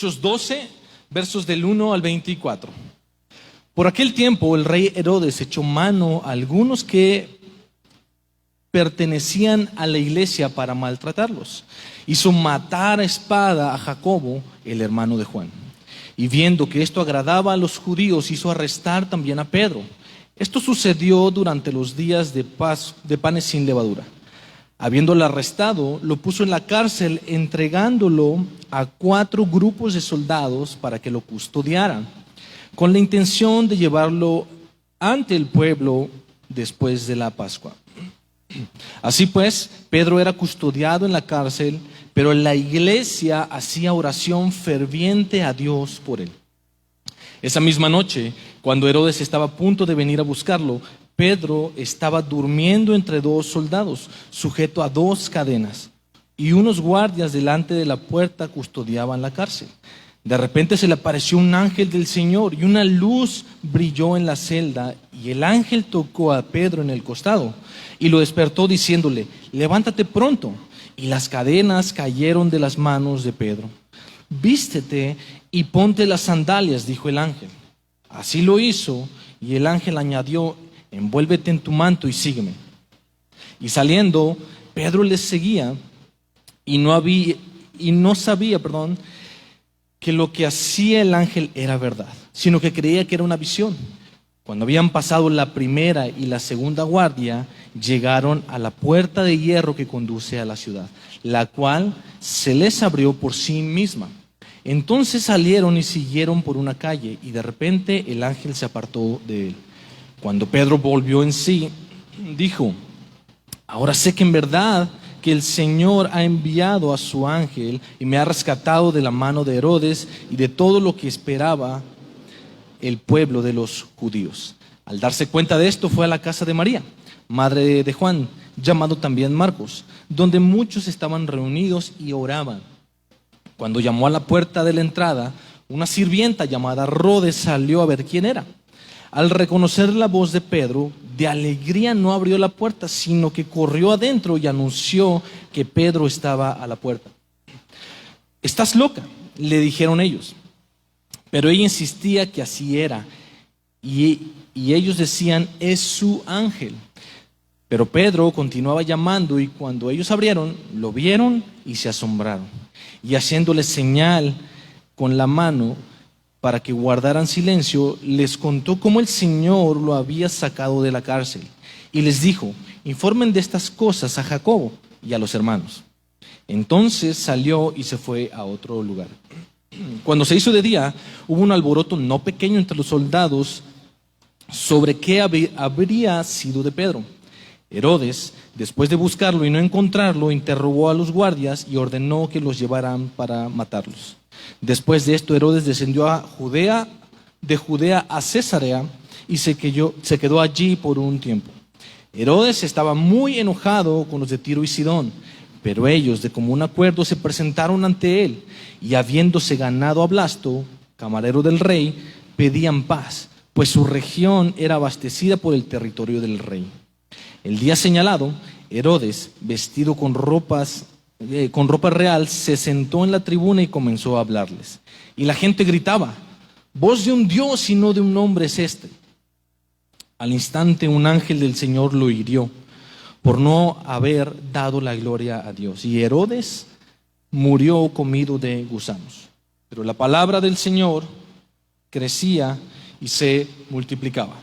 Hechos 12, versos del 1 al 24. Por aquel tiempo el rey Herodes echó mano a algunos que pertenecían a la iglesia para maltratarlos. Hizo matar a espada a Jacobo, el hermano de Juan. Y viendo que esto agradaba a los judíos, hizo arrestar también a Pedro. Esto sucedió durante los días de panes sin levadura. Habiéndolo arrestado, lo puso en la cárcel, entregándolo a 4 grupos de soldados para que lo custodiaran, con la intención de llevarlo ante el pueblo después de la Pascua. Así pues, Pedro era custodiado en la cárcel, pero la iglesia hacía oración ferviente a Dios por él. Esa misma noche, cuando Herodes estaba a punto de venir a buscarlo, Pedro estaba durmiendo entre 2 soldados, sujeto a 2 cadenas, y unos guardias delante de la puerta custodiaban la cárcel. De repente se le apareció un ángel del Señor y una luz brilló en la celda, y el ángel tocó a Pedro en el costado y lo despertó diciéndole: levántate pronto. Y las cadenas cayeron de las manos de Pedro. Vístete y ponte las sandalias, dijo el ángel. Así lo hizo, y el ángel añadió: envuélvete en tu manto y sígueme. Y saliendo, Pedro les seguía y no sabía que lo que hacía el ángel era verdad, sino que creía que era una visión. Cuando habían pasado la primera y la segunda guardia, llegaron a la puerta de hierro que conduce a la ciudad, la cual se les abrió por sí misma. Entonces salieron y siguieron por una calle, y de repente el ángel se apartó de él. Cuando Pedro volvió en sí, dijo: ahora sé que en verdad que el Señor ha enviado a su ángel y me ha rescatado de la mano de Herodes y de todo lo que esperaba el pueblo de los judíos. Al darse cuenta de esto, fue a la casa de María, madre de Juan, llamado también Marcos, donde muchos estaban reunidos y oraban. Cuando llamó a la puerta de la entrada, una sirvienta llamada Rode salió a ver quién era. Al reconocer la voz de Pedro, de alegría no abrió la puerta, sino que corrió adentro y anunció que Pedro estaba a la puerta. «¿Estás loca?», le dijeron ellos. Pero ella insistía que así era, y ellos decían: es su ángel. Pero Pedro continuaba llamando, y cuando ellos abrieron, lo vieron y se asombraron. Y haciéndole señal con la mano para que guardaran silencio, les contó cómo el Señor lo había sacado de la cárcel. Y les dijo: informen de estas cosas a Jacobo y a los hermanos. Entonces salió y se fue a otro lugar. Cuando se hizo de día, hubo un alboroto no pequeño entre los soldados sobre qué habría sido de Pedro. Herodes, después de buscarlo y no encontrarlo, interrogó a los guardias y ordenó que los llevaran para matarlos. Después de esto, Herodes descendió de Judea a Cesarea y se quedó allí por un tiempo. Herodes estaba muy enojado con los de Tiro y Sidón, pero ellos, de común acuerdo, se presentaron ante él, y habiéndose ganado a Blasto, camarero del rey, pedían paz, pues su región era abastecida por el territorio del rey. El día señalado, Herodes, vestido con ropa real, se sentó en la tribuna y comenzó a hablarles. Y la gente gritaba: voz de un Dios y no de un hombre es este. Al instante un ángel del Señor lo hirió por no haber dado la gloria a Dios, y Herodes murió comido de gusanos. Pero la palabra del Señor crecía y se multiplicaba.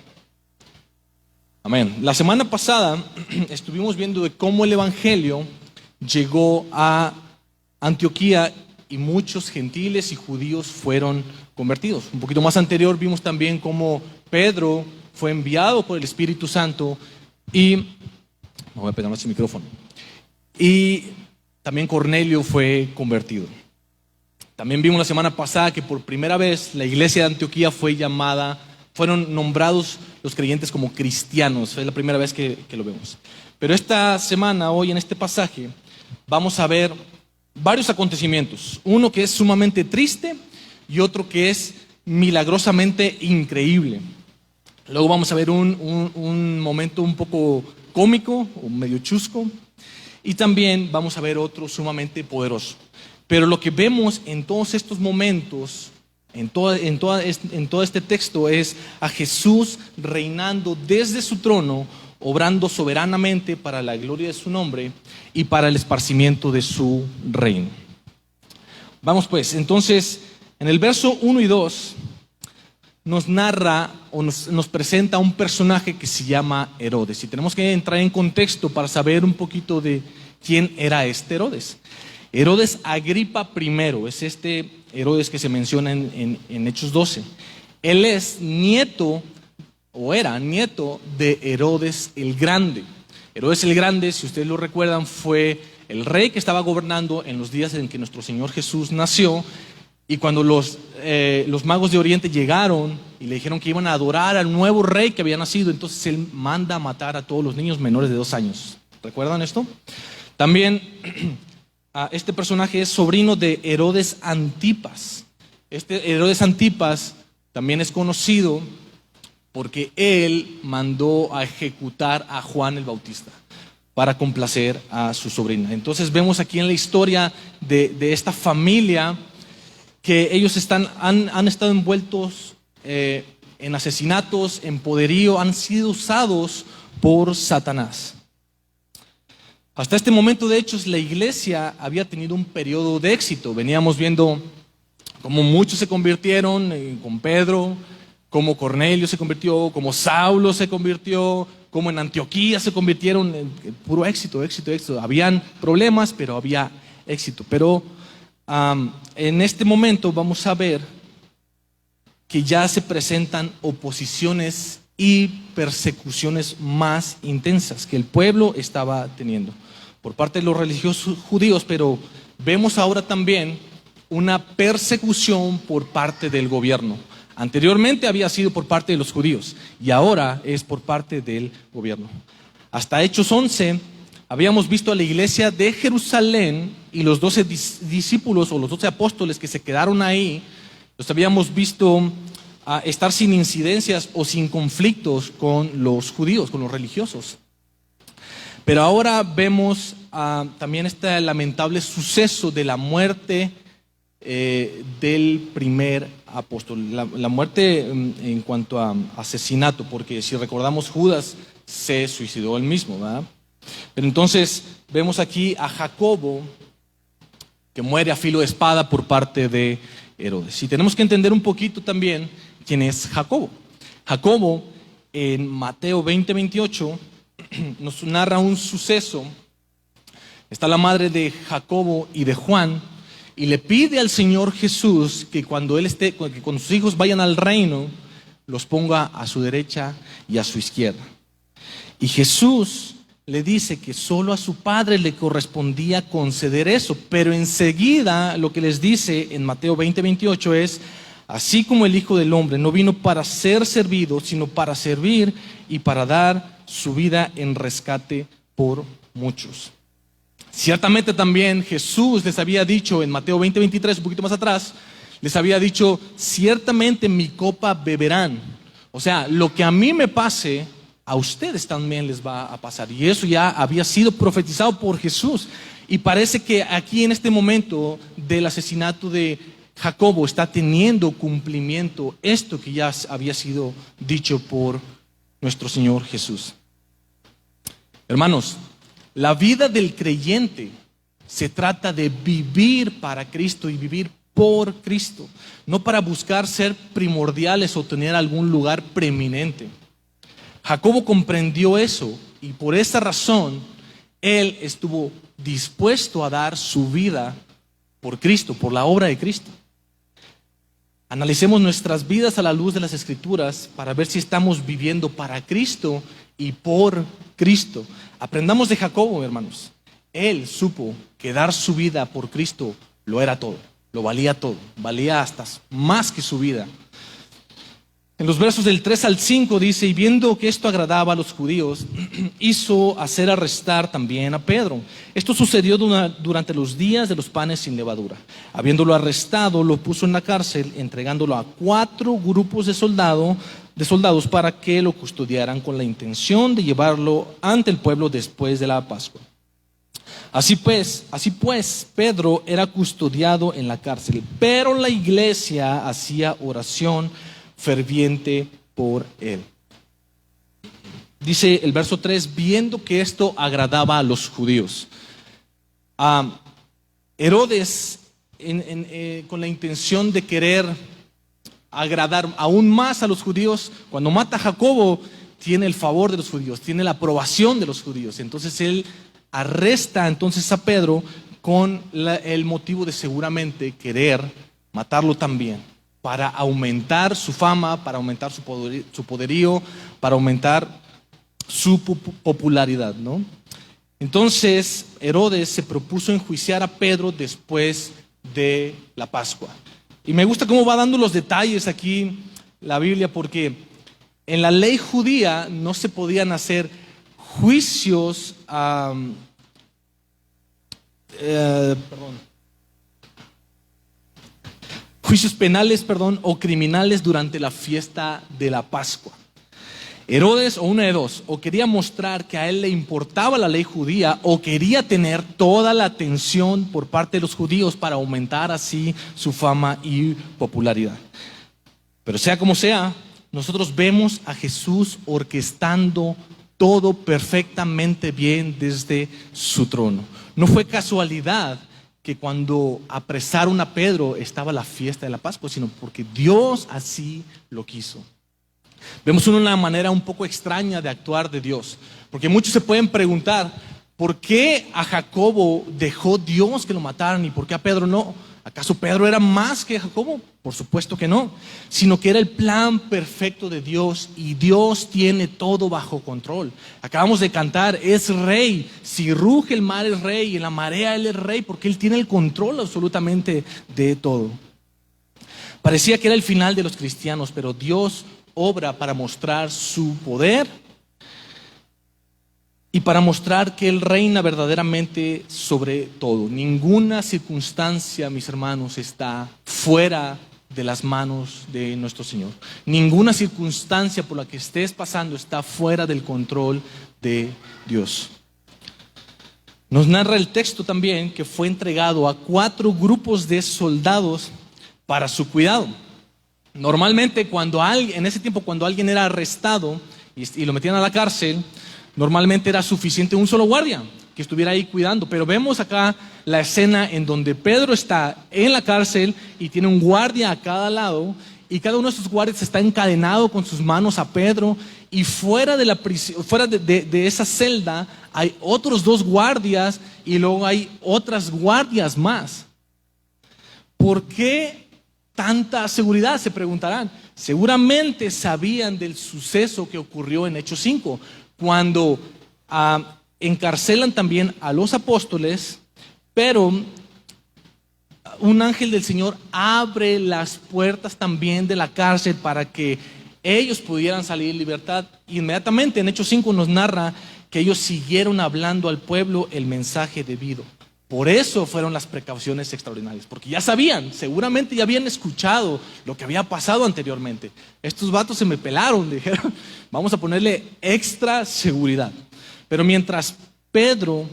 Amén. La semana pasada estuvimos viendo de cómo el evangelio llegó a Antioquía y muchos gentiles y judíos fueron convertidos. Un poquito más anterior vimos también cómo Pedro fue enviado por el Espíritu Santo y me voy a pegar más el micrófono. Y también Cornelio fue convertido. También vimos la semana pasada que por primera vez la iglesia de Antioquía fueron nombrados los creyentes como cristianos. Es la primera vez que lo vemos. Pero esta semana, hoy en este pasaje, vamos a ver varios acontecimientos. Uno que es sumamente triste y otro que es milagrosamente increíble. Luego vamos a ver un momento un poco cómico o medio chusco. Y también vamos a ver otro sumamente poderoso. Pero lo que vemos en todos estos momentos, en todo este texto, es a Jesús reinando desde su trono, obrando soberanamente para la gloria de su nombre y para el esparcimiento de su reino. Vamos pues, entonces, en el verso 1 y 2 nos narra o nos presenta un personaje que se llama Herodes. Y tenemos que entrar en contexto para saber un poquito de quién era este Herodes. Herodes Agripa I, es este Herodes que se menciona en Hechos 12. Él es nieto, o era nieto, de Herodes el Grande. Herodes el Grande, si ustedes lo recuerdan, fue el rey que estaba gobernando en los días en que nuestro Señor Jesús nació. Y cuando los magos de Oriente llegaron y le dijeron que iban a adorar al nuevo rey que había nacido, entonces él manda a matar a todos los niños menores de 2 años. ¿Recuerdan esto? También este personaje es sobrino de Herodes Antipas. Este Herodes Antipas también es conocido porque él mandó a ejecutar a Juan el Bautista para complacer a su sobrina. Entonces vemos aquí en la historia de esta familia que ellos han estado envueltos en asesinatos, en poderío, han sido usados por Satanás. Hasta este momento, de hecho, la iglesia había tenido un periodo de éxito. Veníamos viendo cómo muchos se convirtieron con Pedro, cómo Cornelio se convirtió, cómo Saulo se convirtió, cómo en Antioquía se convirtieron en puro éxito. Habían problemas, pero había éxito. Pero en este momento vamos a ver que ya se presentan oposiciones y persecuciones más intensas que el pueblo estaba teniendo por parte de los religiosos judíos, pero vemos ahora también una persecución por parte del gobierno. Anteriormente había sido por parte de los judíos y ahora es por parte del gobierno. Hasta Hechos 11 habíamos visto a la iglesia de Jerusalén y los 12 discípulos o los 12 apóstoles que se quedaron ahí, los habíamos visto estar sin incidencias o sin conflictos con los judíos, con los religiosos. Pero ahora vemos también este lamentable suceso de la muerte del primer apóstol, la muerte en cuanto a asesinato, porque si recordamos, Judas se suicidó él mismo, ¿verdad? Pero entonces vemos aquí a Jacobo que muere a filo de espada por parte de Herodes. Y tenemos que entender un poquito también quién es Jacobo. Jacobo en Mateo 20:28 nos narra un suceso. Está la madre de Jacobo y de Juan y le pide al Señor Jesús que cuando sus hijos vayan al reino, los ponga a su derecha y a su izquierda. Y Jesús le dice que solo a su padre le correspondía conceder eso, pero enseguida lo que les dice en Mateo 20:28 es: así como el Hijo del Hombre no vino para ser servido, sino para servir y para dar su vida en rescate por muchos. Ciertamente también Jesús les había dicho en Mateo 20:23, un poquito más atrás, les había dicho: ciertamente mi copa beberán. O sea, lo que a mí me pase, a ustedes también les va a pasar. Y eso ya había sido profetizado por Jesús. Y parece que aquí en este momento del asesinato de Jacobo está teniendo cumplimiento esto que ya había sido dicho por nuestro Señor Jesús. Hermanos, la vida del creyente se trata de vivir para Cristo y vivir por Cristo, no para buscar ser primordiales o tener algún lugar preeminente. Jacobo comprendió eso y por esa razón él estuvo dispuesto a dar su vida por Cristo, por la obra de Cristo. Analicemos nuestras vidas a la luz de las Escrituras para ver si estamos viviendo para Cristo y por Cristo. Aprendamos de Jacobo, hermanos. Él supo que dar su vida por Cristo lo era todo, lo valía todo, valía hasta más que su vida. En los versos del 3 al 5 dice: y viendo que esto agradaba a los judíos, hizo hacer arrestar también a Pedro. Esto sucedió durante los días de los panes sin levadura. Habiéndolo arrestado, lo puso en la cárcel, entregándolo a 4 grupos de soldados para que lo custodiaran con la intención de llevarlo ante el pueblo después de la Pascua. Así pues, Pedro era custodiado en la cárcel, pero la iglesia hacía oración ferviente por él. Dice el verso 3, viendo que esto agradaba a los judíos. Herodes, con la intención de querer agradar aún más a los judíos, cuando mata a Jacobo, tiene el favor de los judíos, tiene la aprobación de los judíos. Entonces él arresta entonces a Pedro con el motivo de seguramente querer matarlo también, para aumentar su fama, para aumentar su poderío, para aumentar su popularidad, ¿no? Entonces Herodes se propuso enjuiciar a Pedro después de la Pascua. Y me gusta cómo va dando los detalles aquí la Biblia, porque en la ley judía no se podían hacer juicios, juicios penales, o criminales durante la fiesta de la Pascua. Herodes, o una de dos, o quería mostrar que a él le importaba la ley judía, o quería tener toda la atención por parte de los judíos para aumentar así su fama y popularidad. Pero sea como sea, nosotros vemos a Jesús orquestando todo perfectamente bien desde su trono. No fue casualidad que cuando apresaron a Pedro estaba la fiesta de la Pascua, sino porque Dios así lo quiso. Vemos una manera un poco extraña de actuar de Dios, porque muchos se pueden preguntar, ¿por qué a Jacobo dejó Dios que lo mataran y por qué a Pedro no? ¿Acaso Pedro era más que Jacobo? Por supuesto que no, sino que era el plan perfecto de Dios y Dios tiene todo bajo control. Acabamos de cantar, es rey, si ruge el mar es rey y en la marea él es rey, porque él tiene el control absolutamente de todo. Parecía que era el final de los cristianos, pero Dios obra para mostrar su poder y para mostrar que Él reina verdaderamente sobre todo. Ninguna circunstancia, mis hermanos, está fuera de las manos de nuestro Señor. Ninguna circunstancia por la que estés pasando está fuera del control de Dios. Nos narra el texto también que fue entregado a 4 grupos de soldados para su cuidado. Normalmente en ese tiempo cuando alguien era arrestado y lo metían a la cárcel, normalmente era suficiente un solo guardia que estuviera ahí cuidando. Pero vemos acá la escena en donde Pedro está en la cárcel y tiene un guardia a cada lado, y cada uno de esos guardias está encadenado con sus manos a Pedro, y fuera de la prisión, fuera de esa celda hay otros 2 guardias y luego hay otras guardias más. ¿Por qué tanta seguridad? Se preguntarán. Seguramente sabían del suceso que ocurrió en Hechos 5, cuando encarcelan también a los apóstoles, pero un ángel del Señor abre las puertas también de la cárcel para que ellos pudieran salir en libertad. Inmediatamente en Hechos 5 nos narra que ellos siguieron hablando al pueblo el mensaje debido. Por eso fueron las precauciones extraordinarias, porque ya sabían, seguramente ya habían escuchado lo que había pasado anteriormente. Estos vatos se me pelaron, dijeron, vamos a ponerle extra seguridad. Pero mientras Pedro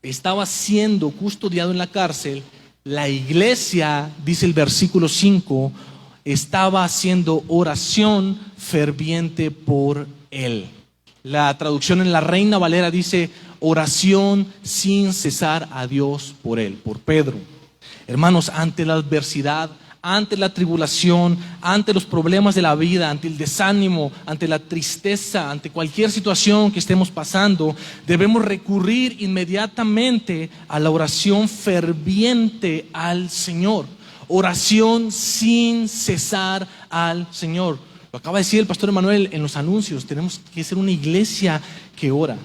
estaba siendo custodiado en la cárcel, la iglesia, dice el versículo 5, estaba haciendo oración ferviente por él. La traducción en la Reina Valera dice oración sin cesar a Dios por él, por Pedro. Hermanos, ante la adversidad, ante la tribulación, ante los problemas de la vida, ante el desánimo, ante la tristeza, ante cualquier situación que estemos pasando, debemos recurrir inmediatamente a la oración ferviente al Señor. Oración sin cesar al Señor. Lo acaba de decir el pastor Emanuel en los anuncios. Tenemos que ser una iglesia que ora.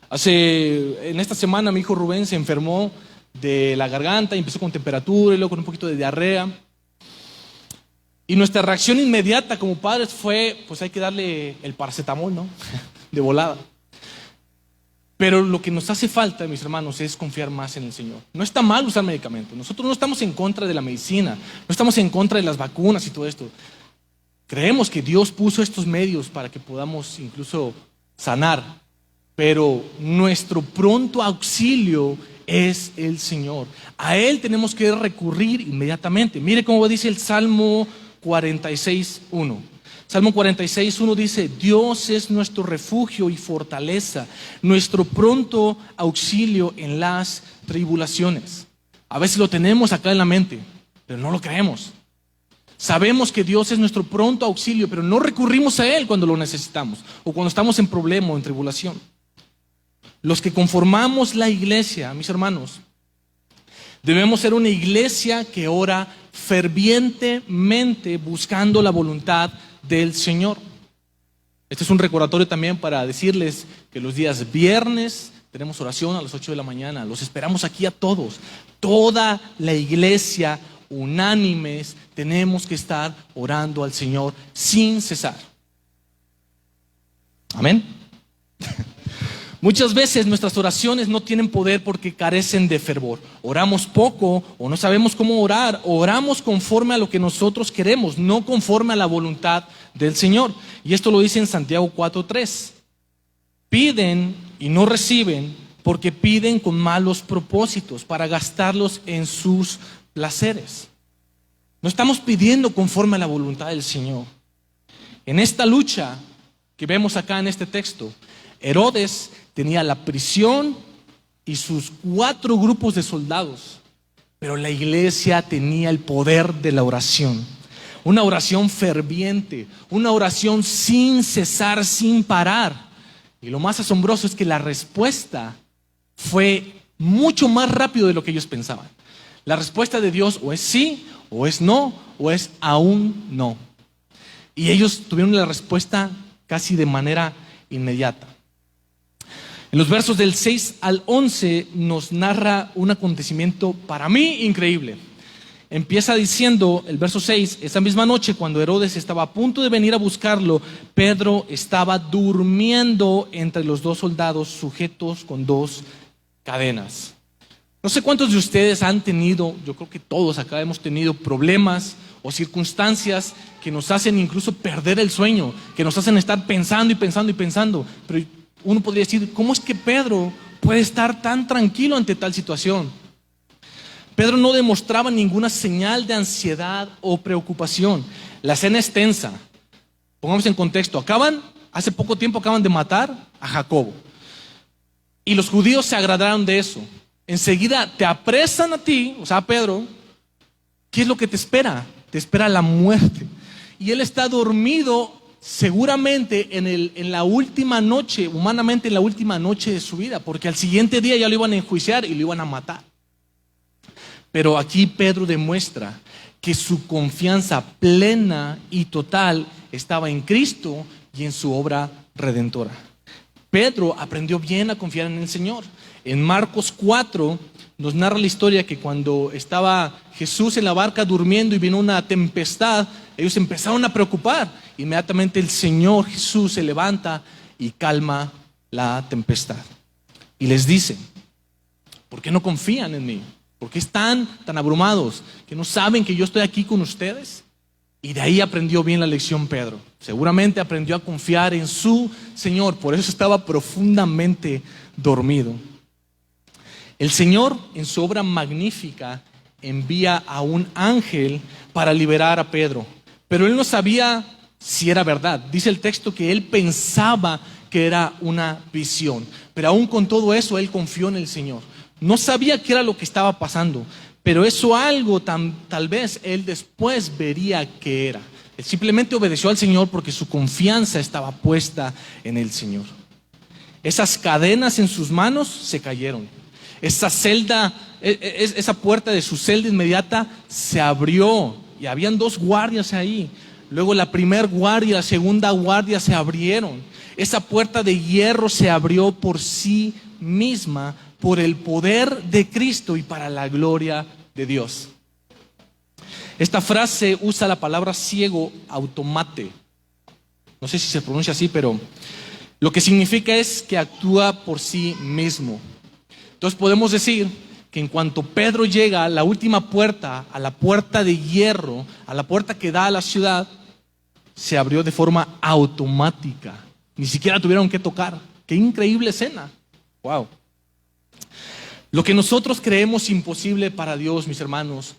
En esta semana mi hijo Rubén se enfermó de la garganta y empezó con temperatura y luego con un poquito de diarrea. Y nuestra reacción inmediata como padres fue, pues hay que darle el paracetamol, ¿no? De volada. Pero lo que nos hace falta, mis hermanos, es confiar más en el Señor. No está mal usar medicamentos. Nosotros no estamos en contra de la medicina, no estamos en contra de las vacunas y todo esto. Creemos que Dios puso estos medios para que podamos incluso sanar. pero nuestro pronto auxilio es el Señor. A Él tenemos que recurrir inmediatamente. Mire cómo dice el Salmo 46:1. Salmo 46:1 dice: Dios es nuestro refugio y fortaleza, nuestro pronto auxilio en las tribulaciones. A veces lo tenemos acá en la mente, pero no lo creemos. Sabemos que Dios es nuestro pronto auxilio, pero no recurrimos a Él cuando lo necesitamos o cuando estamos en problema o en tribulación. Los que conformamos la iglesia, mis hermanos, debemos ser una iglesia que ora fervientemente buscando la voluntad del Señor. Este es un recordatorio también para decirles que los días viernes tenemos oración a las 8 de la mañana. Los esperamos aquí a todos. Toda la iglesia, unánimes, tenemos que estar orando al Señor sin cesar. Amén. Muchas veces nuestras oraciones no tienen poder porque carecen de fervor. Oramos poco o no sabemos cómo orar. Oramos conforme a lo que nosotros queremos, no conforme a la voluntad del Señor. Y esto lo dice en Santiago 4:3. Piden y no reciben porque piden con malos propósitos para gastarlos en sus placeres. No estamos pidiendo conforme a la voluntad del Señor. En esta lucha que vemos acá en este texto, Herodes tenía la prisión y sus 4 grupos de soldados, pero la iglesia tenía el poder de la oración. Una oración ferviente, una oración sin cesar, sin parar. Y lo más asombroso es que la respuesta fue mucho más rápido de lo que ellos pensaban. La respuesta de Dios o es sí, o es no, o es aún no. Y ellos tuvieron la respuesta casi de manera inmediata. En los versos del 6 al 11 nos narra un acontecimiento para mí increíble. Empieza diciendo el verso 6: esa misma noche, cuando Herodes estaba a punto de venir a buscarlo, Pedro estaba durmiendo entre los 2 soldados sujetos con 2 cadenas. No sé cuántos de ustedes han tenido, yo creo que todos acá hemos tenido problemas o circunstancias que nos hacen incluso perder el sueño, que nos hacen estar pensando y pensando y pensando. Pero uno podría decir, ¿cómo es que Pedro puede estar tan tranquilo ante tal situación? Pedro no demostraba ninguna señal de ansiedad o preocupación. La escena es tensa. Pongamos en contexto. Hace poco tiempo acaban de matar a Jacobo. Y los judíos se agradaron de eso. Enseguida te apresan a ti, o sea, a Pedro. ¿Qué es lo que te espera? Te espera la muerte. Y él está dormido seguramente en la última noche, humanamente en la última noche de su vida, porque al siguiente día ya lo iban a enjuiciar y lo iban a matar. Pero aquí Pedro demuestra que su confianza plena y total estaba en Cristo y en su obra redentora. Pedro aprendió bien a confiar en el Señor. En Marcos 4 nos narra la historia que cuando estaba Jesús en la barca durmiendo y vino una tempestad, ellos empezaron a preocupar. Inmediatamente el Señor Jesús se levanta y calma la tempestad. Y les dice: ¿por qué no confían en mí? ¿Por qué están tan abrumados que no saben que yo estoy aquí con ustedes? Y de ahí aprendió bien la lección Pedro. Seguramente aprendió a confiar en su Señor. Por eso estaba profundamente dormido. El Señor, en su obra magnífica, envía a un ángel para liberar a Pedro. Pero él no sabía si era verdad. Dice el texto que él pensaba que era una visión. Pero aún con todo eso, él confió en el Señor. No sabía qué era lo que estaba pasando, pero eso algo tal vez él después vería que era. Él simplemente obedeció al Señor porque su confianza estaba puesta en el Señor. Esas cadenas en sus manos se cayeron. Esa puerta de su celda inmediata se abrió y habían 2 guardias ahí. Luego la primera guardia y la segunda guardia se abrieron. Esa puerta de hierro se abrió por sí misma, por el poder de Cristo y para la gloria de Dios. Esta frase usa la palabra ciego, automate. No sé si se pronuncia así, pero lo que significa es que actúa por sí mismo. Entonces podemos decir que en cuanto Pedro llega a la última puerta, a la puerta de hierro, a la puerta que da a la ciudad, se abrió de forma automática. Ni siquiera tuvieron que tocar. Qué increíble escena. Wow. Lo que nosotros creemos imposible para Dios, mis hermanos,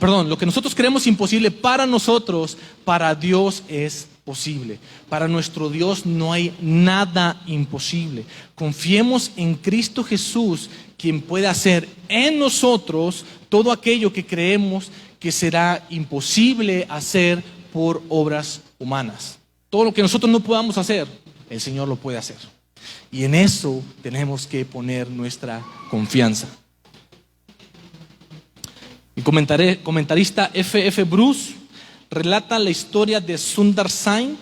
lo que nosotros creemos imposible para nosotros, para Dios es posible. Para nuestro Dios no hay nada imposible. Confiemos en Cristo Jesús, quien puede hacer en nosotros todo aquello que creemos que será imposible hacer por obras humanas. Todo lo que nosotros no podamos hacer, el Señor lo puede hacer. Y en eso tenemos que poner nuestra confianza. El comentarista F.F. Bruce relata la historia de Sundar Singh,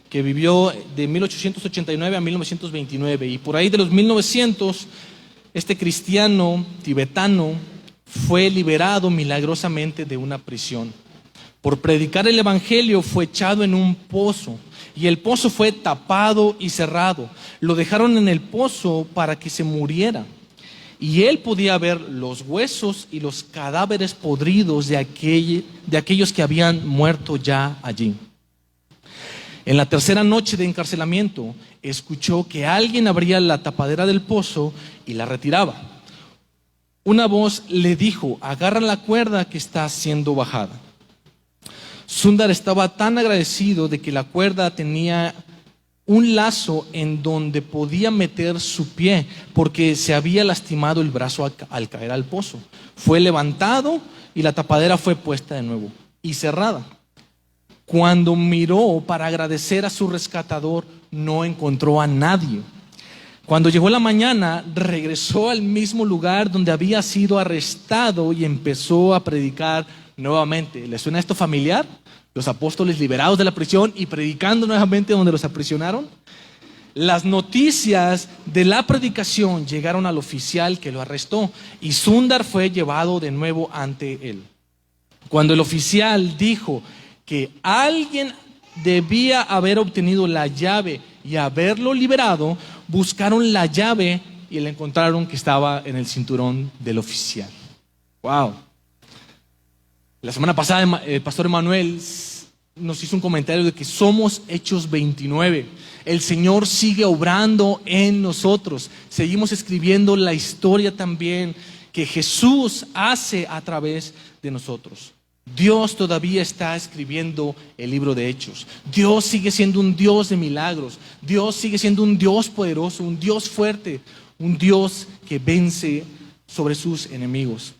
que vivió de 1889 a 1929. Y por ahí de los 1900, este cristiano tibetano fue liberado milagrosamente de una prisión. Por predicar el evangelio fue echado en un pozo, y el pozo fue tapado y cerrado. Lo dejaron en el pozo para que se muriera, y él podía ver los huesos y los cadáveres podridos de aquellos que habían muerto ya allí. En la tercera noche de encarcelamiento, escuchó que alguien abría la tapadera del pozo y la retiraba. Una voz le dijo: agarra la cuerda que está siendo bajada. Sundar estaba tan agradecido de que la cuerda tenía un lazo en donde podía meter su pie, porque se había lastimado el brazo al caer al pozo. Fue levantado y la tapadera fue puesta de nuevo y cerrada. Cuando miró para agradecer a su rescatador, no encontró a nadie. Cuando llegó la mañana, regresó al mismo lugar donde había sido arrestado y empezó a predicar nuevamente. ¿Les suena esto familiar? Los apóstoles liberados de la prisión y predicando nuevamente donde los aprisionaron. Las noticias de la predicación llegaron al oficial que lo arrestó, y Sundar fue llevado de nuevo ante él. Cuando el oficial dijo que alguien debía haber obtenido la llave y haberlo liberado, buscaron la llave y le encontraron que estaba en el cinturón del oficial. Wow. La semana pasada el pastor Emanuel nos hizo un comentario de que somos hechos 29. El Señor sigue obrando en nosotros. Seguimos escribiendo la historia también que Jesús hace a través de nosotros. Dios todavía está escribiendo el libro de Hechos. Dios sigue siendo un Dios de milagros. Dios sigue siendo un Dios poderoso, un Dios fuerte, un Dios que vence sobre sus enemigos.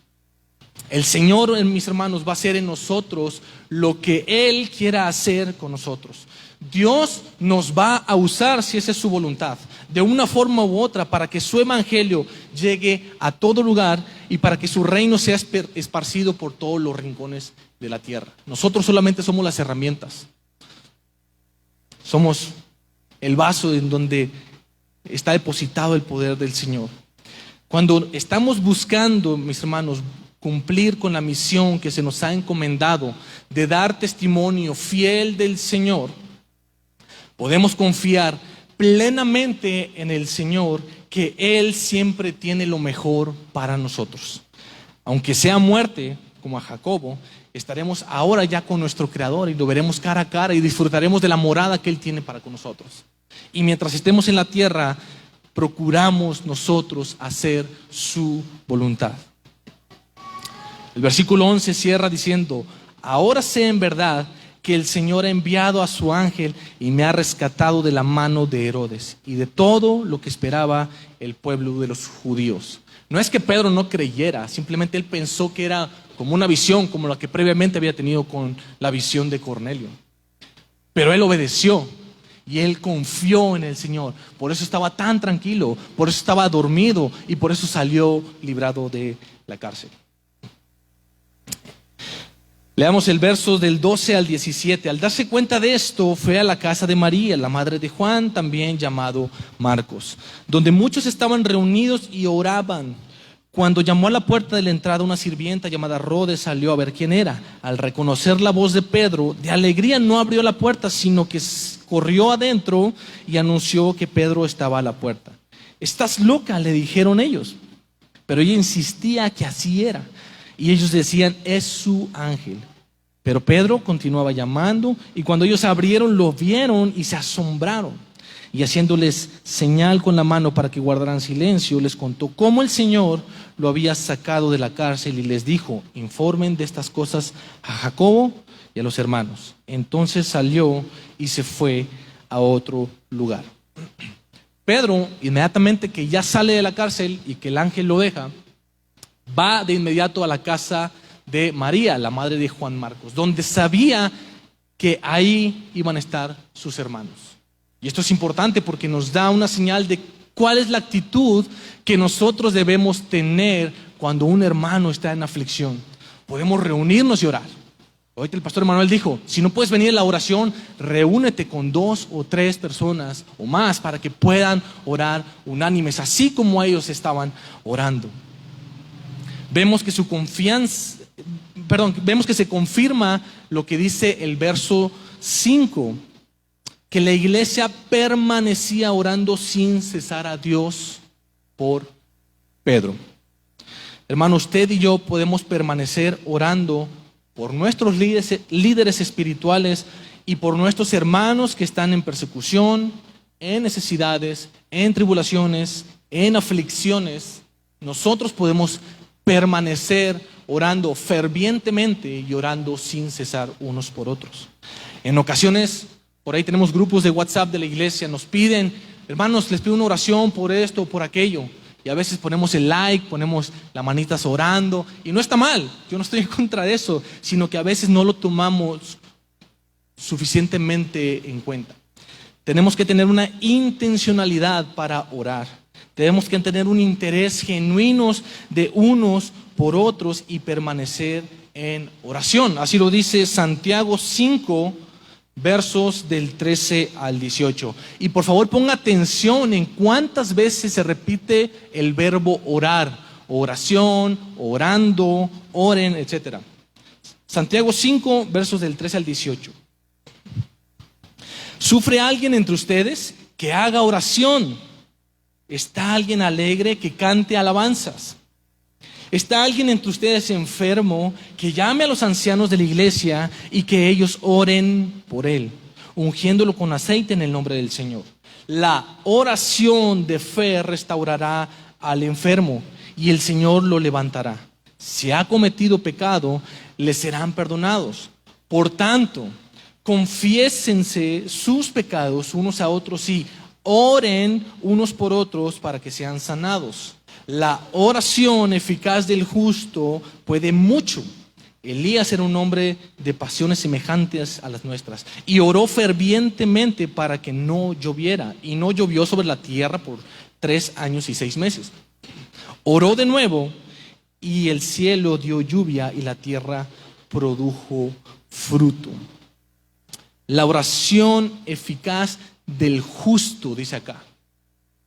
El Señor, mis hermanos, va a hacer en nosotros lo que Él quiera hacer con nosotros. Dios nos va a usar, si esa es su voluntad, de una forma u otra, para que su evangelio llegue a todo lugar y para que su reino sea esparcido por todos los rincones de la tierra. Nosotros solamente somos las herramientas. Somos el vaso en donde está depositado el poder del Señor. Cuando estamos buscando, mis hermanos, cumplir con la misión que se nos ha encomendado de dar testimonio fiel del Señor, podemos confiar plenamente en el Señor, que Él siempre tiene lo mejor para nosotros. Aunque sea muerte, como a Jacobo, estaremos ahora ya con nuestro Creador y lo veremos cara a cara y disfrutaremos de la morada que Él tiene para con nosotros. Y mientras estemos en la tierra, procuramos nosotros hacer su voluntad. El versículo 11 cierra diciendo: ahora sé en verdad que el Señor ha enviado a su ángel y me ha rescatado de la mano de Herodes y de todo lo que esperaba el pueblo de los judíos. No es que Pedro no creyera, simplemente él pensó que era como una visión, como la que previamente había tenido con la visión de Cornelio. Pero él obedeció y él confió en el Señor. Por eso estaba tan tranquilo, por eso estaba dormido y por eso salió librado de la cárcel. Leamos el verso del 12 al 17. Al darse cuenta de esto, fue a la casa de María, la madre de Juan, también llamado Marcos, donde muchos estaban reunidos y oraban. Cuando llamó a la puerta de la entrada, una sirvienta llamada Rode salió a ver quién era. Al reconocer la voz de Pedro, de alegría no abrió la puerta, sino que corrió adentro y anunció que Pedro estaba a la puerta. «¿Estás loca?», le dijeron ellos. Pero ella insistía que así era. Y ellos decían: «Es su ángel». Pero Pedro continuaba llamando, y cuando ellos abrieron, lo vieron y se asombraron. Y haciéndoles señal con la mano para que guardaran silencio, les contó cómo el Señor lo había sacado de la cárcel y les dijo: informen de estas cosas a Jacobo y a los hermanos. Entonces salió y se fue a otro lugar. Pedro, inmediatamente que ya sale de la cárcel y que el ángel lo deja, va de inmediato a la casa de María, la madre de Juan Marcos, donde sabía que ahí iban a estar sus hermanos. Y esto es importante porque nos da una señal de cuál es la actitud que nosotros debemos tener cuando un hermano está en aflicción. Podemos reunirnos y orar. Ahorita el pastor Emanuel dijo: si no puedes venir a la oración, reúnete con 2 o 3 personas o más para que puedan orar unánimes, así como ellos estaban orando. Vemos que vemos que se confirma lo que dice el verso 5, que la iglesia permanecía orando sin cesar a Dios por Pedro. Hermano, usted y yo podemos permanecer orando por nuestros líderes espirituales y por nuestros hermanos que están en persecución, en necesidades, en tribulaciones, en aflicciones. Nosotros podemos permanecer orando fervientemente y orando sin cesar unos por otros. En ocasiones, por ahí tenemos grupos de WhatsApp de la iglesia, nos piden: hermanos, les pido una oración por esto o por aquello. Y a veces ponemos el like, ponemos las manitas orando, y no está mal, yo no estoy en contra de eso, sino que a veces no lo tomamos suficientemente en cuenta. Tenemos que tener una intencionalidad para orar. Tenemos que tener un interés genuino de unos por otros y permanecer en oración. Así lo dice Santiago 5, versos del 13 al 18. Y por favor ponga atención en cuántas veces se repite el verbo orar: oración, orando, oren, etc. Santiago 5, versos del 13 al 18. ¿Sufre alguien entre ustedes? Que haga oración. ¿Está alguien alegre? Que cante alabanzas. ¿Está alguien entre ustedes enfermo? Que llame a los ancianos de la iglesia y que ellos oren por él, ungiéndolo con aceite en el nombre del Señor. La oración de fe restaurará al enfermo y el Señor lo levantará. Si ha cometido pecado, le serán perdonados. Por tanto, confiésense sus pecados unos a otros y oren unos por otros para que sean sanados. La oración eficaz del justo puede mucho. Elías era un hombre de pasiones semejantes a las nuestras y oró fervientemente para que no lloviera, y no llovió sobre la tierra por 3 años y 6 meses. Oró de nuevo y el cielo dio lluvia y la tierra produjo fruto. La oración eficaz del justo, dice acá.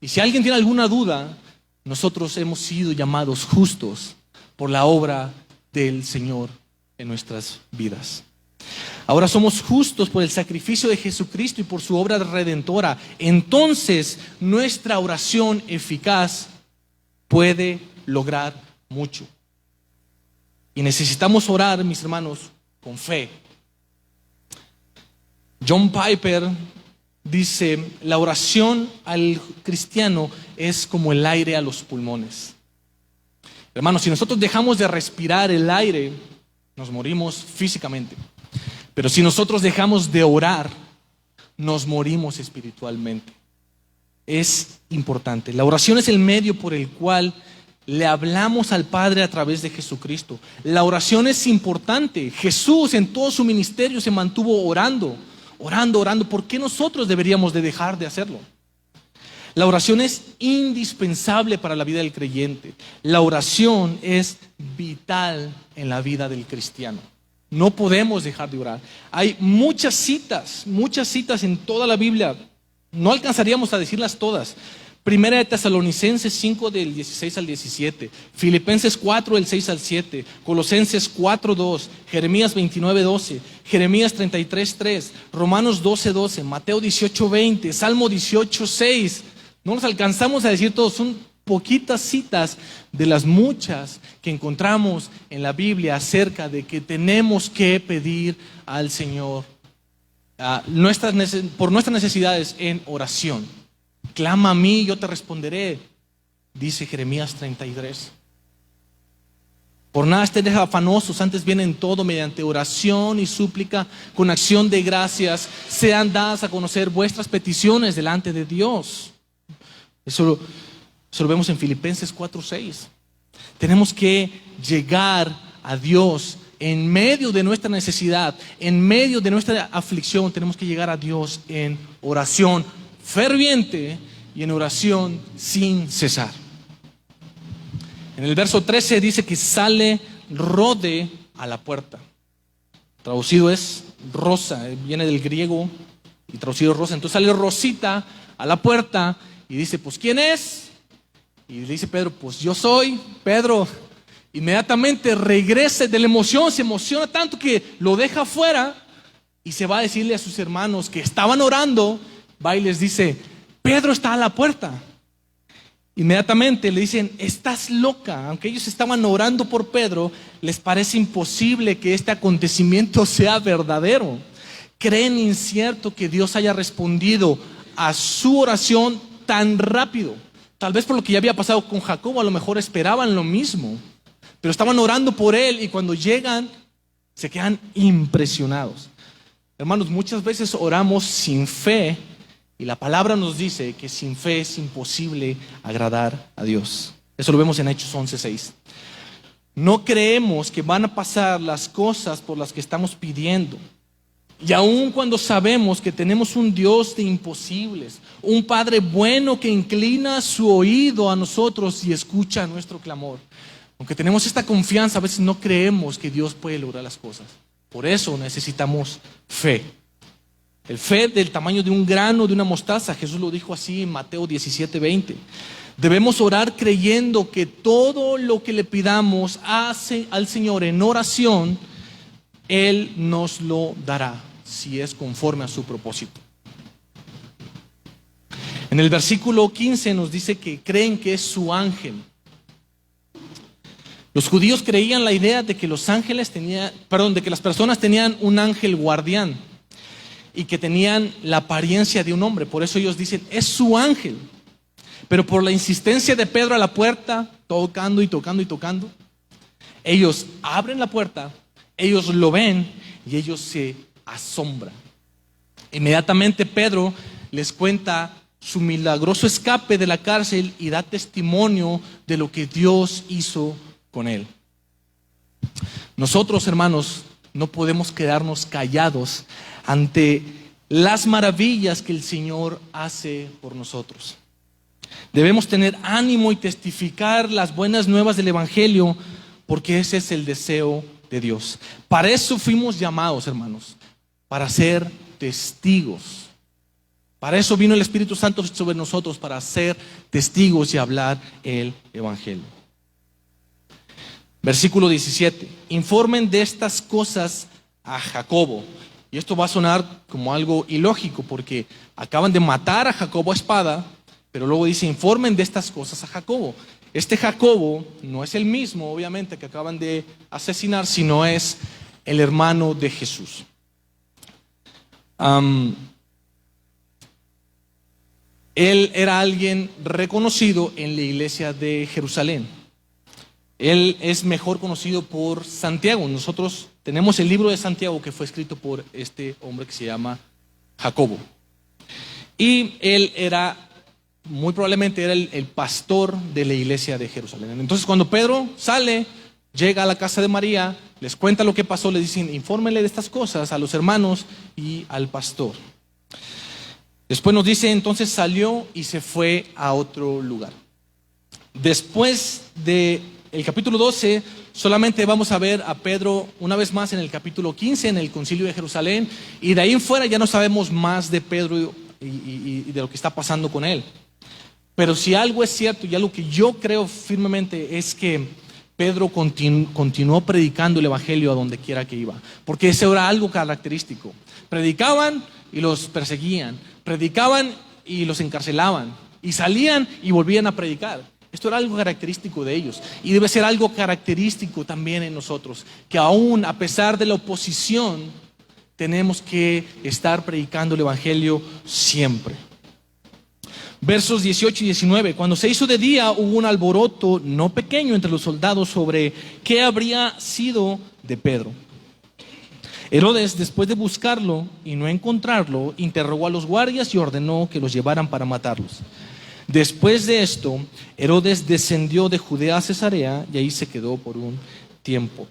Y si alguien tiene alguna duda, nosotros hemos sido llamados justos por la obra del Señor en nuestras vidas. Ahora somos justos por el sacrificio de Jesucristo y por su obra redentora. Entonces nuestra oración eficaz puede lograr mucho. Y necesitamos orar, mis hermanos, con fe. John Piper dice: la oración al cristiano es como el aire a los pulmones. Hermanos, si nosotros dejamos de respirar el aire, nos morimos físicamente. Pero si nosotros dejamos de orar, nos morimos espiritualmente. Es importante. La oración es el medio por el cual le hablamos al Padre a través de Jesucristo. La oración es importante. Jesús en todo su ministerio se mantuvo orando. ¿Por qué nosotros deberíamos de dejar de hacerlo? La oración es indispensable para la vida del creyente. La oración es vital en la vida del cristiano. No podemos dejar de orar. Hay muchas citas en toda la Biblia. No alcanzaríamos a decirlas todas. Primera de Tesalonicenses 5 del 16 al 17, Filipenses 4 del 6 al 7, Colosenses 4, 2, Jeremías 29, 12, Jeremías 33, 3, Romanos 12, 12, Mateo 18, 20, Salmo 18, 6. No nos alcanzamos a decir todos, son poquitas citas de las muchas que encontramos en la Biblia acerca de que tenemos que pedir al Señor por nuestras necesidades en oración. Clama a mí y yo te responderé, dice Jeremías 33. Por nada estéis afanosos, antes bien en todo, mediante oración y súplica, con acción de gracias, sean dadas a conocer vuestras peticiones delante de Dios. Eso lo vemos en Filipenses 4:6. Tenemos que llegar a Dios en medio de nuestra necesidad, en medio de nuestra aflicción. Tenemos que llegar a Dios en oración ferviente y en oración sin cesar. En el verso 13 dice que sale Rode a la puerta. Traducido es rosa, viene del griego y traducido rosa. Entonces sale Rosita a la puerta y dice, pues ¿quién es? Y le dice Pedro, pues yo soy. Pedro inmediatamente regresa de la emoción, se emociona tanto que lo deja afuera y se va a decirle a sus hermanos que estaban orando. Va y les dice, Pedro está a la puerta. Inmediatamente le dicen, estás loca. Aunque ellos estaban orando por Pedro, les parece imposible que este acontecimiento sea verdadero. Creen incierto que Dios haya respondido a su oración tan rápido. Tal vez por lo que ya había pasado con Jacobo, a lo mejor esperaban lo mismo. Pero estaban orando por él y cuando llegan, se quedan impresionados. Hermanos, muchas veces oramos sin fe. Y la palabra nos dice que sin fe es imposible agradar a Dios. Eso lo vemos en Hechos 11:6. No creemos que van a pasar las cosas por las que estamos pidiendo. Y aun cuando sabemos que tenemos un Dios de imposibles, un Padre bueno que inclina su oído a nosotros y escucha nuestro clamor. Aunque tenemos esta confianza, a veces no creemos que Dios puede lograr las cosas. Por eso necesitamos fe. El fe del tamaño de un grano de una mostaza. Jesús lo dijo así en Mateo 17:20. Debemos orar creyendo que todo lo que le pidamos al Señor en oración, Él nos lo dará, si es conforme a su propósito. En el versículo 15 nos dice que creen que es su ángel. Los judíos creían la idea de que de que las personas tenían un ángel guardián y que tenían la apariencia de un hombre. Por eso ellos dicen, es su ángel. Pero por la insistencia de Pedro a la puerta, tocando y tocando y tocando, ellos abren la puerta, ellos lo ven y ellos se asombran. Inmediatamente Pedro les cuenta su milagroso escape de la cárcel y da testimonio de lo que Dios hizo con él. Nosotros, hermanos, no podemos quedarnos callados ante las maravillas que el Señor hace por nosotros. Debemos tener ánimo y testificar las buenas nuevas del Evangelio, porque ese es el deseo de Dios. Para eso fuimos llamados, hermanos, para ser testigos. Para eso vino el Espíritu Santo sobre nosotros, para ser testigos y hablar el Evangelio. Versículo 17. Informen de estas cosas a Jacobo. Y esto va a sonar como algo ilógico porque acaban de matar a Jacobo a espada, pero luego dice, informen de estas cosas a Jacobo. Este Jacobo no es el mismo, obviamente, que acaban de asesinar, sino es el hermano de Jesús. Él era alguien reconocido en la iglesia de Jerusalén. Él es mejor conocido por Santiago. Nosotros tenemos el libro de Santiago que fue escrito por este hombre que se llama Jacobo. Y él muy probablemente era el pastor de la iglesia de Jerusalén. Entonces cuando Pedro sale, llega a la casa de María, les cuenta lo que pasó, les dicen, infórmenle de estas cosas a los hermanos y al pastor. Después nos dice, entonces salió y se fue a otro lugar. Después de el capítulo 12, solamente vamos a ver a Pedro una vez más en el capítulo 15, en el concilio de Jerusalén, y de ahí en fuera ya no sabemos más de Pedro y de lo que está pasando con él. Pero si algo es cierto y algo que yo creo firmemente es que Pedro continuó predicando el evangelio a donde quiera que iba, porque eso era algo característico. Predicaban y los perseguían, predicaban y los encarcelaban, y salían y volvían a predicar. Esto era algo característico de ellos y debe ser algo característico también en nosotros, que aún a pesar de la oposición, tenemos que estar predicando el evangelio siempre. Versos 18 y 19. Cuando se hizo de día, hubo un alboroto no pequeño entre los soldados sobre qué habría sido de Pedro. Herodes, después de buscarlo y no encontrarlo, interrogó a los guardias y ordenó que los llevaran para matarlos. Después de esto, Herodes descendió de Judea a Cesarea y ahí se quedó por un tiempo.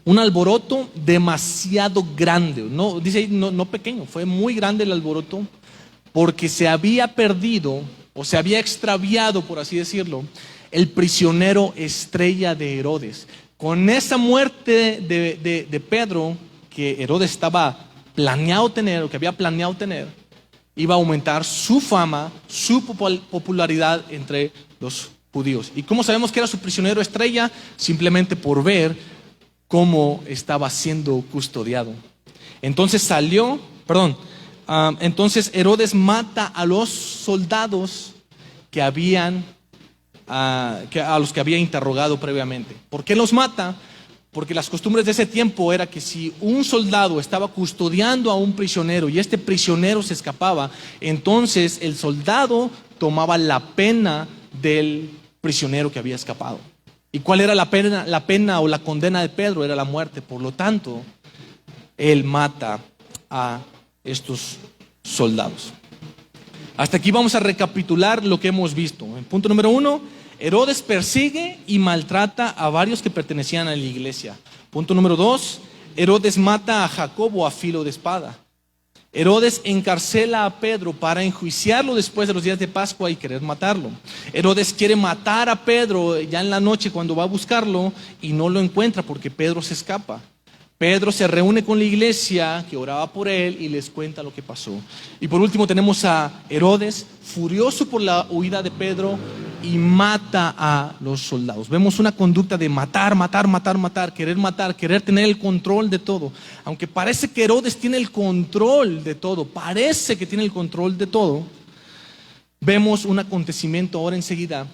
Un alboroto demasiado grande, no, dice no pequeño, fue muy grande el alboroto, porque se había perdido o se había extraviado, por así decirlo, el prisionero estrella de Herodes. Con esa muerte de Pedro, que Herodes estaba planeado tener, o que había planeado tener, iba a aumentar su fama, su popularidad entre los judíos. ¿Y cómo sabemos que era su prisionero estrella? Simplemente por ver cómo estaba siendo custodiado. Entonces entonces Herodes mata a los soldados a los que había interrogado previamente. ¿Por qué los mata? Porque las costumbres de ese tiempo era que si un soldado estaba custodiando a un prisionero y este prisionero se escapaba, entonces el soldado tomaba la pena del prisionero que había escapado. ¿Y cuál era la pena? La pena o la condena de Pedro era la muerte. Por lo tanto, él mata a estos soldados. Hasta aquí vamos a recapitular lo que hemos visto. En punto número 1, Herodes persigue y maltrata a varios que pertenecían a la iglesia. Punto número 2, Herodes mata a Jacobo a filo de espada. Herodes encarcela a Pedro para enjuiciarlo después de los días de Pascua y querer matarlo. Herodes quiere matar a Pedro ya en la noche cuando va a buscarlo y no lo encuentra porque Pedro se escapa. Pedro se reúne con la iglesia que oraba por él y les cuenta lo que pasó. Y por último tenemos a Herodes furioso por la huida de Pedro y mata a los soldados. Vemos una conducta de matar, querer tener el control de todo. Aunque parece que Herodes tiene el control de todo, vemos un acontecimiento ahora enseguida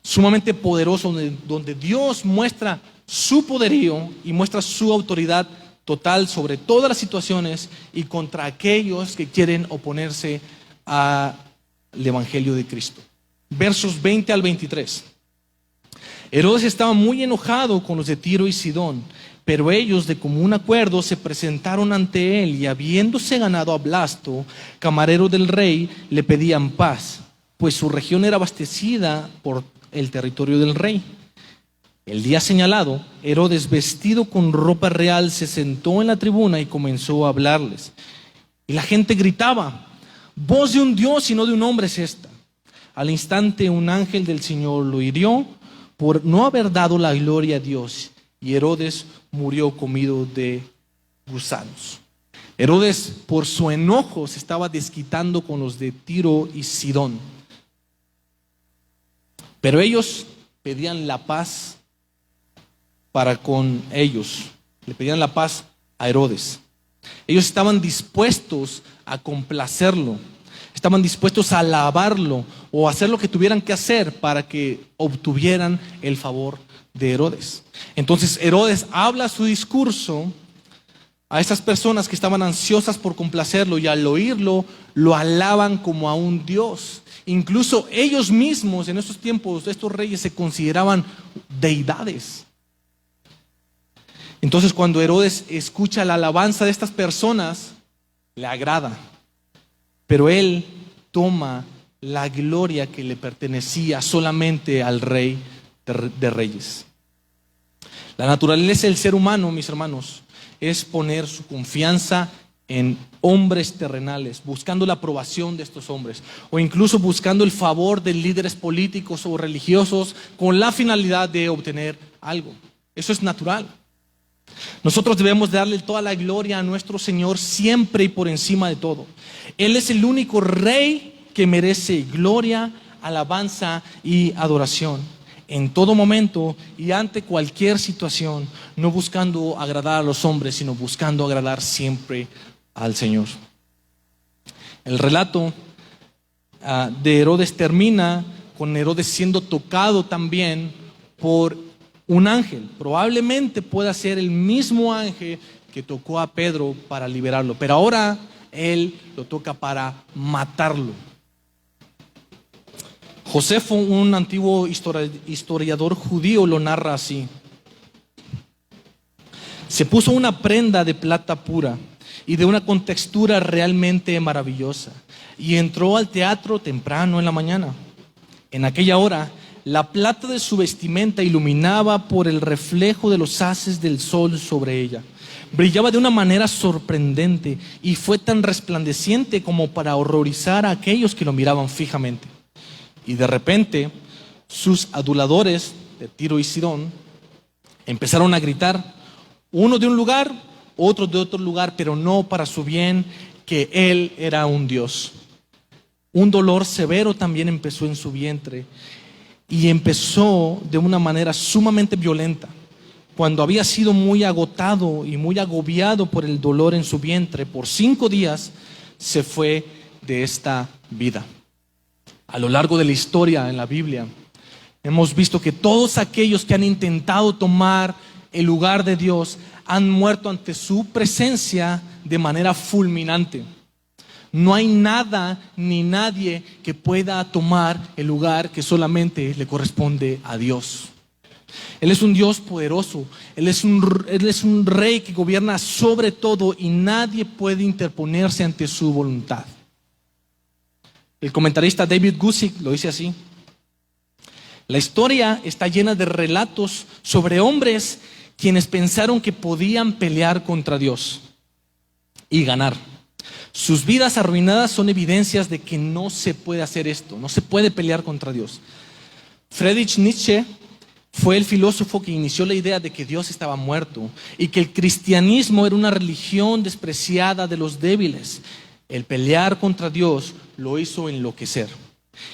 sumamente poderoso donde Dios muestra su poderío y muestra su autoridad total sobre todas las situaciones y contra aquellos que quieren oponerse al evangelio de Cristo. Versos 20 al 23. Herodes estaba muy enojado con los de Tiro y Sidón, pero ellos de común acuerdo se presentaron ante él y habiéndose ganado a Blasto, camarero del rey, le pedían paz, pues su región era abastecida por el territorio del rey. El día señalado, Herodes, vestido con ropa real, se sentó en la tribuna y comenzó a hablarles. Y la gente gritaba: voz de un Dios y no de un hombre es esta. Al instante un ángel del Señor lo hirió por no haber dado la gloria a Dios, y Herodes murió comido de gusanos. Herodes, por su enojo, se estaba desquitando con los de Tiro y Sidón. Pero ellos pedían la paz para con ellos, le pedían la paz a Herodes. Ellos estaban dispuestos a complacerlo, estaban dispuestos a alabarlo o hacer lo que tuvieran que hacer para que obtuvieran el favor de Herodes. Entonces Herodes habla su discurso a esas personas que estaban ansiosas por complacerlo y al oírlo lo alaban como a un Dios. Incluso ellos mismos en esos tiempos, estos reyes se consideraban deidades. Entonces cuando Herodes escucha la alabanza de estas personas, le agrada. Pero él toma la gloria que le pertenecía solamente al rey de reyes. La naturaleza del ser humano, mis hermanos, es poner su confianza en hombres terrenales, buscando la aprobación de estos hombres, o incluso buscando el favor de líderes políticos o religiosos con la finalidad de obtener algo. Eso es natural. Nosotros debemos darle toda la gloria a nuestro Señor siempre y por encima de todo. Él es el único rey que merece gloria, alabanza y adoración en todo momento y ante cualquier situación, no buscando agradar a los hombres, sino buscando agradar siempre al Señor. El relato de Herodes termina con Herodes siendo tocado también por un ángel. Probablemente pueda ser el mismo ángel que tocó a Pedro para liberarlo, pero ahora él lo toca para matarlo. Josefo, un antiguo historiador judío, lo narra así: se puso una prenda de plata pura y de una contextura realmente maravillosa, y entró al teatro temprano en la mañana. En aquella hora, la plata de su vestimenta iluminaba por el reflejo de los haces del sol sobre ella. Brillaba de una manera sorprendente y fue tan resplandeciente como para horrorizar a aquellos que lo miraban fijamente. Y de repente, sus aduladores de Tiro y Sidón empezaron a gritar, uno de un lugar, otro de otro lugar, pero no para su bien, que él era un dios. Un dolor severo también empezó en su vientre y empezó de una manera sumamente violenta. Cuando había sido muy agotado y muy agobiado por el dolor en su vientre, por 5 días se fue de esta vida. A lo largo de la historia en la Biblia, hemos visto que todos aquellos que han intentado tomar el lugar de Dios han muerto ante su presencia de manera fulminante. No hay nada ni nadie que pueda tomar el lugar que solamente le corresponde a Dios. Él es un Dios poderoso, Él es un rey que gobierna sobre todo y nadie puede interponerse ante su voluntad. El comentarista David Guzik lo dice así: la historia está llena de relatos sobre hombres quienes pensaron que podían pelear contra Dios y ganar. Sus vidas arruinadas son evidencias de que no se puede hacer esto, no se puede pelear contra Dios. Friedrich Nietzsche fue el filósofo que inició la idea de que Dios estaba muerto y que el cristianismo era una religión despreciada de los débiles. El pelear contra Dios lo hizo enloquecer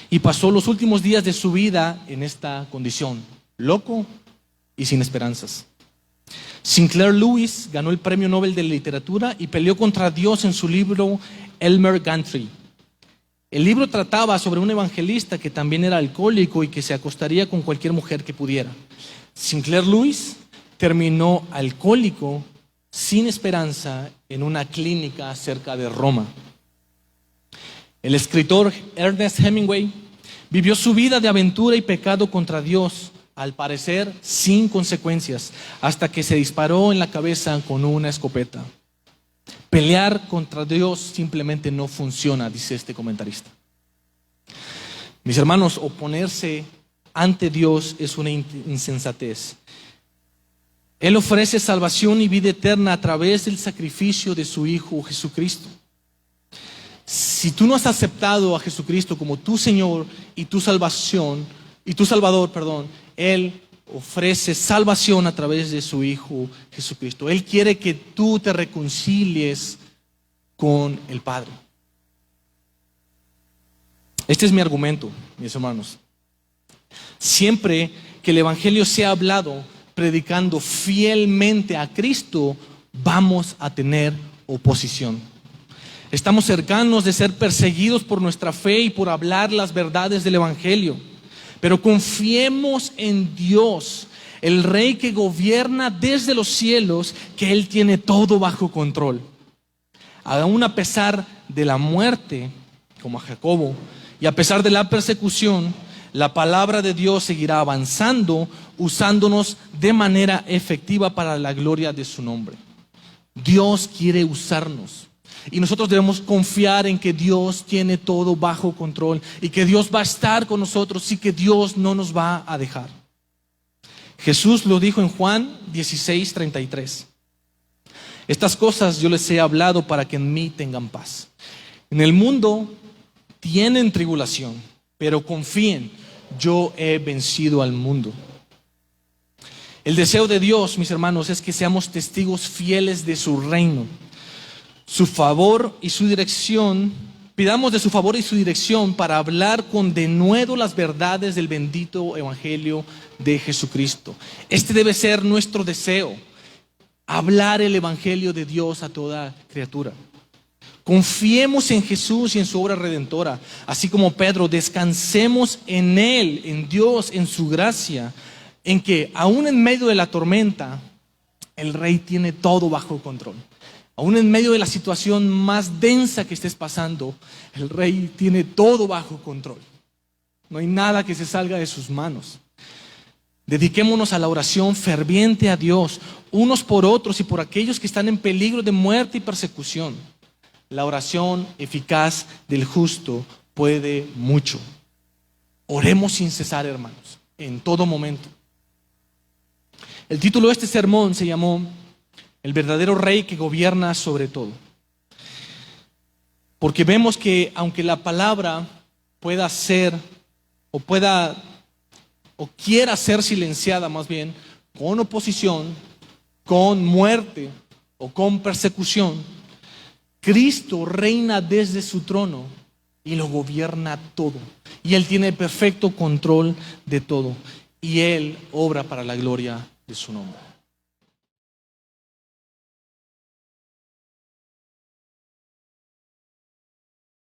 y pasó los últimos días de su vida en esta condición, loco y sin esperanzas. Sinclair Lewis ganó el Premio Nobel de Literatura y peleó contra Dios en su libro Elmer Gantry. El libro trataba sobre un evangelista que también era alcohólico y que se acostaría con cualquier mujer que pudiera. Sinclair Lewis terminó alcohólico, sin esperanza, en una clínica cerca de Roma. El escritor Ernest Hemingway vivió su vida de aventura y pecado contra Dios, al parecer sin consecuencias, hasta que se disparó en la cabeza con una escopeta. Pelear contra Dios simplemente no funciona, dice este comentarista. Mis hermanos, oponerse ante Dios es una insensatez. Él ofrece salvación y vida eterna a través del sacrificio de su Hijo Jesucristo. Si tú no has aceptado a Jesucristo como tu Señor y tu salvación, y tu Salvador, Él ofrece salvación a través de su Hijo Jesucristo. Él quiere que tú te reconcilies con el Padre. Este es mi argumento, mis hermanos. Siempre que el Evangelio sea hablado predicando fielmente a Cristo, vamos a tener oposición. Estamos cercanos de ser perseguidos por nuestra fe y por hablar las verdades del Evangelio. Pero confiemos en Dios, el Rey que gobierna desde los cielos, que Él tiene todo bajo control. Aún a pesar de la muerte, como a Jacobo, y a pesar de la persecución, la palabra de Dios seguirá avanzando, usándonos de manera efectiva para la gloria de su nombre. Dios quiere usarnos. Y nosotros debemos confiar en que Dios tiene todo bajo control y que Dios va a estar con nosotros y que Dios no nos va a dejar. Jesús lo dijo en Juan 16:33. Estas cosas yo les he hablado para que en mí tengan paz. En el mundo tienen tribulación, pero confíen, yo he vencido al mundo. El deseo de Dios, mis hermanos, es que seamos testigos fieles de su reino. Su favor y su dirección, pidamos de su favor y su dirección para hablar con denuedo las verdades del bendito evangelio de Jesucristo. Este debe ser nuestro deseo, hablar el evangelio de Dios a toda criatura. Confiemos en Jesús y en su obra redentora, así como Pedro, descansemos en Él, en Dios, en su gracia, en que aún en medio de la tormenta, El Rey tiene todo bajo control. Aún en medio de la situación más densa que estés pasando, el Rey tiene todo bajo control. No hay nada que se salga de sus manos. Dediquémonos a la oración ferviente a Dios, unos por otros y por aquellos que están en peligro de muerte y persecución. La oración eficaz del justo puede mucho. Oremos sin cesar, hermanos, en todo momento. El título de este sermón se llamó El verdadero Rey que gobierna sobre todo. Porque vemos que aunque la palabra pueda ser o quiera ser silenciada más bien con oposición, con muerte o con persecución, Cristo reina desde su trono y lo gobierna todo. Y Él tiene perfecto control de todo. Y Él obra para la gloria de su nombre.